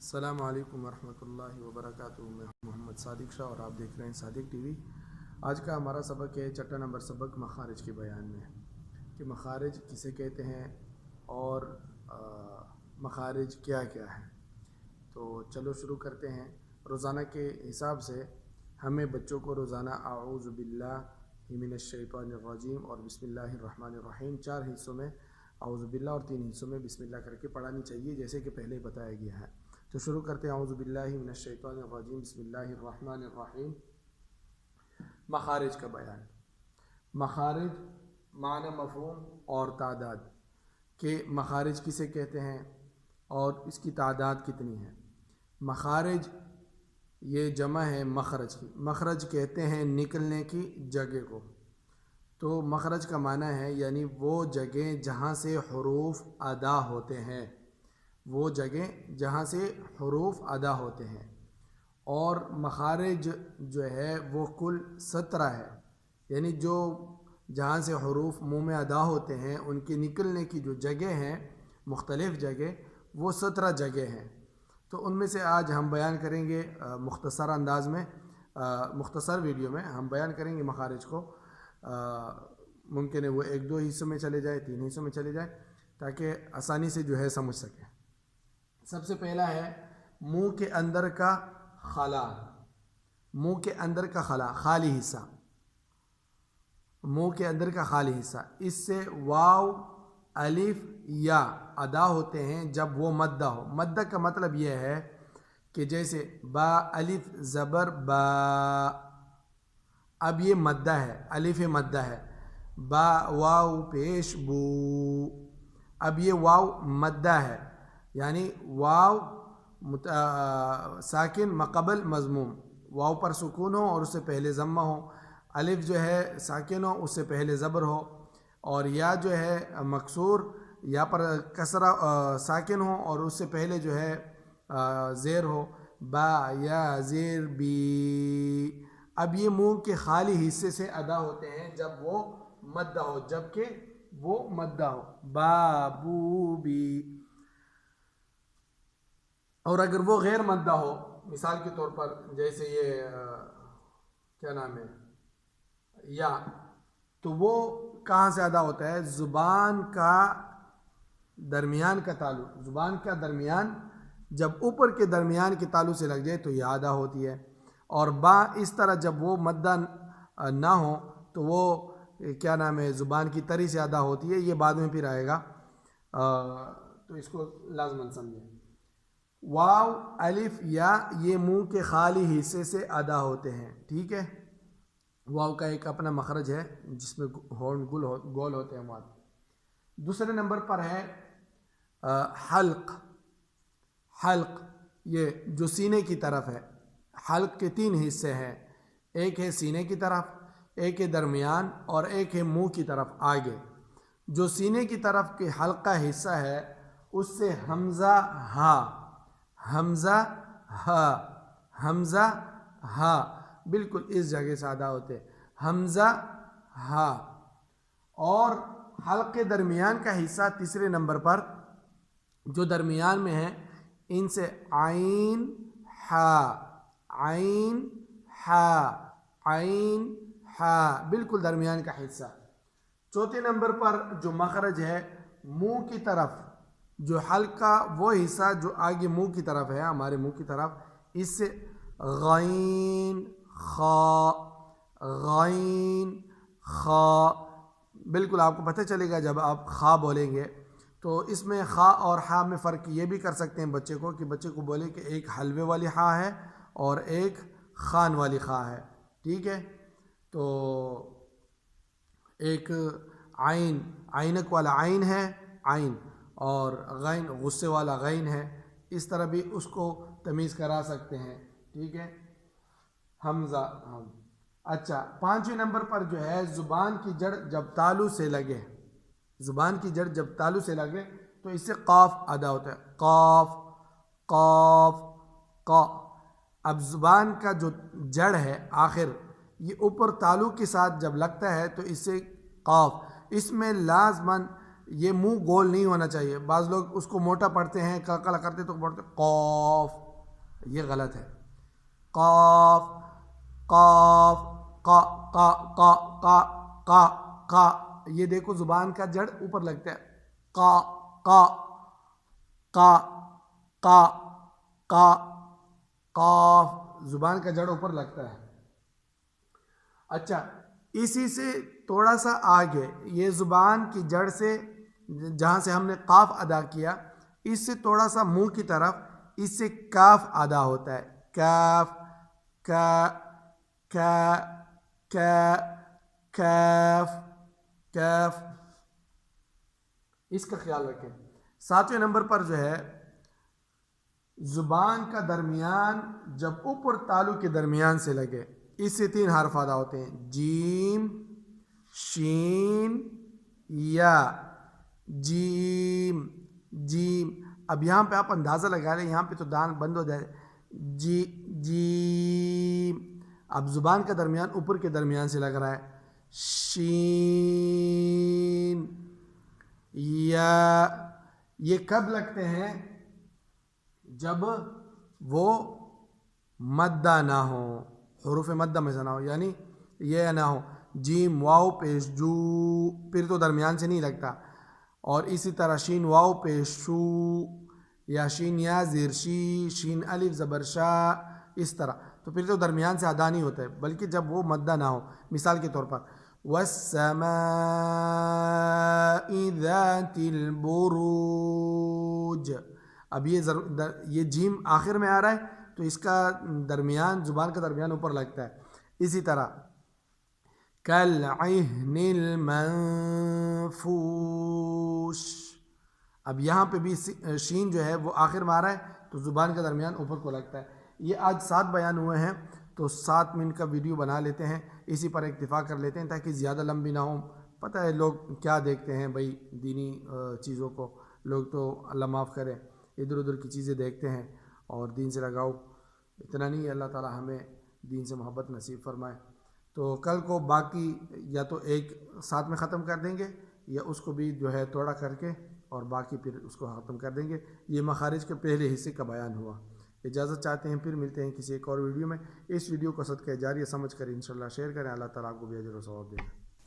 السلام علیکم ورحمۃ اللہ وبرکاتہ۔ میں محمد صادق شاہ اور آپ دیکھ رہے ہیں صادق ٹی وی۔ آج کا ہمارا سبق ہے چھٹا نمبر سبق مخارج کے بیان میں، کہ مخارج کسے کہتے ہیں اور مخارج کیا کیا ہے۔ تو چلو شروع کرتے ہیں۔ روزانہ کے حساب سے ہمیں بچوں کو روزانہ اعوذ باللہ من الشیطان الرجیم اور بسم اللہ الرحمن الرحیم 4 حصوں میں اعوذ باللہ اور 3 حصوں میں بسم اللہ کر کے پڑھانی چاہیے، جیسے کہ پہلے بتایا گیا ہے۔ تو شروع کرتے ہیں۔ اعوذ باللہ من الشیطان الرجیم بسم اللہ الرحمن الرحیم۔ مخارج کا بیان۔ مخارج معنی، مفہوم اور تعداد کہ مخارج کسے کہتے ہیں اور اس کی تعداد کتنی ہے۔ مخارج یہ جمع ہے مخرج کی۔ مخرج کہتے ہیں نکلنے کی جگہ کو۔ تو مخرج کا معنی ہے یعنی وہ جگہ جہاں سے حروف ادا ہوتے ہیں، وہ جگہ جہاں سے حروف ادا ہوتے ہیں۔ اور مخارج جو ہے وہ کل 17 ہے، یعنی جو جہاں سے حروف منہ میں ادا ہوتے ہیں ان کے نکلنے کی جو جگہ ہیں، مختلف جگہ، وہ 17 جگہ ہیں۔ تو ان میں سے آج ہم بیان کریں گے مختصر انداز میں، مختصر ویڈیو میں ہم بیان کریں گے مخارج کو۔ ممکن ہے وہ 1-2 حصوں میں چلے جائے، 3 حصوں میں چلے جائے، تاکہ آسانی سے جو ہے سمجھ سکیں۔ سب سے پہلا ہے منہ کے اندر کا خلا۔ منہ کے اندر کا خلا، خالی حصہ، منہ کے اندر کا خالی حصہ، اس سے واو، الف، یا ادا ہوتے ہیں جب وہ مدہ ہو۔ مدہ کا مطلب یہ ہے کہ جیسے با، الف زبر با، اب یہ مدہ ہے، الف مدہ ہے۔ با واو پیش بو، اب یہ واو مدہ ہے، یعنی واو ساکن مقبل مضموم، واو پر سکون ہو اور اس سے پہلے ضمہ ہو، الف جو ہے ساکن ہو اس سے پہلے زبر ہو، اور یا جو ہے مکسور، یا پر کسرہ ساکن ہو اور اس سے پہلے جو ہے زیر ہو، با یا زیر بی۔ اب یہ منہ کے خالی حصے سے ادا ہوتے ہیں جب وہ مدہ ہو، جب کہ وہ مدہ ہو، با بو بی۔ اور اگر وہ غیر مدہ ہو، مثال کے طور پر جیسے یہ کیا نام ہے یا، تو وہ کہاں سے ادا ہوتا ہے؟ زبان کا درمیان کا تالو، زبان کا درمیان جب اوپر کے درمیان کے تالو سے لگ جائے تو یہ ادا ہوتی ہے۔ اور با اس طرح جب وہ مدہ نہ ہو تو وہ کیا نام ہے زبان کی تری سے ادا ہوتی ہے۔ یہ بعد میں پھر آئے گا، تو اس کو لازماً سمجھیں۔ واو، الف، یا یہ منہ کے خالی حصے سے ادا ہوتے ہیں، ٹھیک ہے۔ واو کا ایک اپنا مخرج ہے جس میں ہورن گول ہوتے ہیں وہاں۔ دوسرے نمبر پر ہے حلق۔ حلق یہ جو سینے کی طرف ہے۔ حلق کے 3 حصے ہیں، ایک ہے سینے کی طرف، ایک ہے درمیان اور ایک ہے منہ کی طرف آگے۔ جو سینے کی طرف کے حلق کا حصہ ہے اس سے حمزہ ہا، حمزہ ہا، حمزہ ہا، بالکل اس جگہ سے ادا ہوتے، حمزہ ہا۔ اور حلق کے درمیان کا حصہ تیسرے نمبر پر جو درمیان میں ہے، ان سے عین ہا، عین ہا، عین ہا، بالکل درمیان کا حصہ۔ چوتھے نمبر پر جو مخرج ہے منہ کی طرف، جو حلق کا وہ حصہ جو آگے منہ کی طرف ہے، ہمارے منہ کی طرف، اس سے غین خا، غین خا، بالکل آپ کو پتہ چلے گا جب آپ خا بولیں گے۔ تو اس میں خا اور ہا میں فرق یہ بھی کر سکتے ہیں بچے کو، کہ بچے کو بولے کہ ایک حلوے والی ہا ہے اور ایک خان والی خا ہے، ٹھیک ہے۔ تو ایک عین، عینک والا عین ہے عین، اور غین غصے والا غین ہے، اس طرح بھی اس کو تمیز کرا سکتے ہیں، ٹھیک ہے۔ حمزہ ہم۔ اچھا، 5ویں نمبر پر جو ہے زبان کی جڑ جب تالو سے لگے، زبان کی جڑ جب تالو سے لگے تو اس سے قاف ادا ہوتا ہے، قاف، قاف، قا۔ اب زبان کا جو جڑ ہے آخر، یہ اوپر تالو کے ساتھ جب لگتا ہے تو اس سے قاف، اس میں لازماً یہ منہ گول نہیں ہونا چاہیے. بعض لوگ اس کو موٹا پڑھتے ہیں, قلقلہ کرتے تو پڑھتے قاف, یہ غلط ہے. قاف قاف قا قا قا قا قا قا, یہ دیکھو زبان کا جڑ اوپر لگتا ہے. قا قا قا قا قا, قاف, زبان کا جڑ اوپر لگتا ہے. اچھا, اسی سے تھوڑا سا آگے یہ زبان کی جڑ سے جہاں سے ہم نے قاف ادا کیا, اس سے تھوڑا سا منہ کی طرف, اس سے کاف ادا ہوتا ہے. کاف کا کا کا کاف کاف, اس کا خیال رکھیں. 7ویں نمبر پر جو ہے زبان کا درمیان جب اوپر تالو کے درمیان سے لگے, اس سے 3 حرف ادا ہوتے ہیں. جیم شین یا. جیم جیم. اب یہاں پہ آپ اندازہ لگا لیں, یہاں پہ تو دان بند ہو جائے. جی جیم, اب زبان کا درمیان اوپر کے درمیان سے لگ رہا ہے. شین یا. یہ کب لگتے ہیں؟ جب وہ مدہ نہ ہو, حروف مدہ میں سے نہ ہو, یعنی یہ نہ ہو. جیم واو پیش جو, پھر تو درمیان سے نہیں لگتا. اور اسی طرح شین واو پیش شو, یا شین یا زیر شی, شین الف زبر شا, اس طرح تو پھر تو درمیان سے ادا نہیں ہوتا ہے, بلکہ جب وہ مدہ نہ ہو. مثال کے طور پر وَالسَّمَاءِ ذَاتِ الْبُرُوجِ, اب یہ جیم آخر میں آ رہا ہے تو اس کا درمیان, زبان کا درمیان اوپر لگتا ہے. اسی طرح کَالْعِهْنِ الْمَنْفُوشِ, اب یہاں پہ بھی شین جو ہے وہ آخر میں آ رہا ہے تو زبان کا درمیان اوپر کو لگتا ہے. یہ آج 7 بیان ہوئے ہیں, تو 7 منٹ کا ویڈیو بنا لیتے ہیں, اسی پر اکتفا کر لیتے ہیں تاکہ زیادہ لمبی نہ ہوں. پتہ ہے لوگ کیا دیکھتے ہیں بھائی دینی چیزوں کو, لوگ تو اللہ معاف کرے ادھر ادھر کی چیزیں دیکھتے ہیں, اور دین سے لگاؤ اتنا نہیں ہے. اللہ تعالی ہمیں دین سے محبت نصیب فرمائے. تو کل کو باقی یا تو ایک ساتھ میں ختم کر دیں گے, یا اس کو بھی جو ہے توڑا کر کے اور باقی پھر اس کو ختم کر دیں گے. یہ مخارج کے پہلے حصے کا بیان ہوا. اجازت چاہتے ہیں, پھر ملتے ہیں کسی ایک اور ویڈیو میں. اس ویڈیو کو صدقہ جاریہ سمجھ کر انشاءاللہ شیئر کریں. اللہ تعالیٰ آپ کو بھی اجر و ثواب دے.